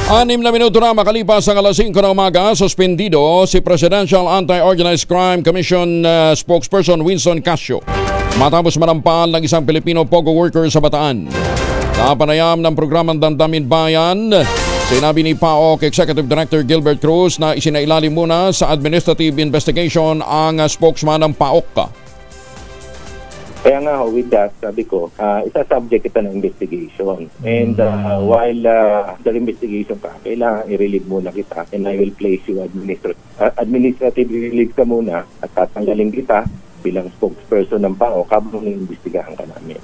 6 na minuto na makalipas ang alas 5 ng umaga, suspendido si Presidential Anti-Organized Crime Commission spokesperson Winston Casio matapos manampal ng isang Pilipino POGO worker sa Bataan. Sa panayam ng programang Damdamin Bayan, sinabi ni PAOK Executive Director Gilbert Cruz na isinailalim muna sa administrative investigation ang spokesman ng PAOK. Kaya nga with that, sabi ko, isa-subject kita ng investigation. And while the investigation pa, kailangan i-relieve muna kita and I will place you administrative relief ka muna at tatanggalin kita bilang spokesperson ng PAOK habang iimbestigahan ka namin.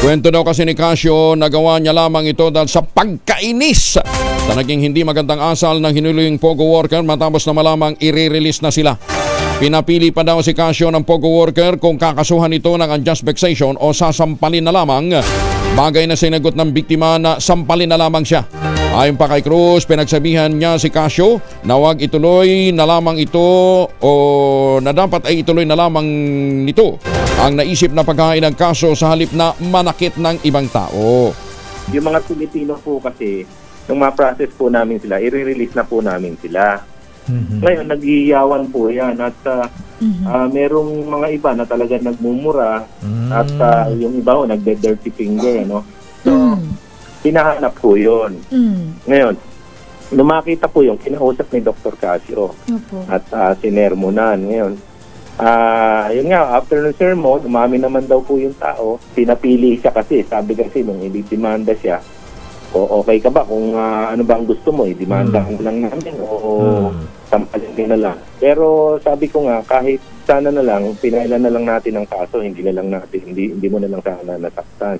Kwento daw kasi ni Casio, nagawa niya lamang ito dahil sa pagkainis sa naging hindi magandang asal ng hinuling POGO worker matapos na malamang i-release na sila. Pinapili pa daw si Casio ng POGO worker kung kakasuhan ito ng unjust vexation o sasampalin na lamang. Bagay na sinagot ng biktima na sampalin na lamang siya. Ayon pa kay Cruz, pinagsabihan niya si Casio na wag ituloy na lamang ito o na dapat ay ituloy na lamang nito ang naisip na paghain ng kaso sa halip na manakit ng ibang tao. Yung mga Pilipino po kasi, nung ma-process po namin sila, i-release na po namin sila. Ngayon, nag-iiyawan po yan at merong mga iba na talaga nagmumura at yung iba po nagde-dirty finger. No? So, hinahanap po yun. Ngayon, nung makita po yung kinausap ni Dr. Casio at sinermonan. Ngayon, yun nga, after ng sermon, umami naman daw po yung tao. Pinapili siya kasi, sabi kasi nung i-demanda siya, o okay ka ba kung ano ba ang gusto mo, i-demanda lang namin o sampalin na lang. Pero sabi ko nga, kahit sana na lang, pinailan na lang natin ang kaso, hindi mo na lang sana nasaktan.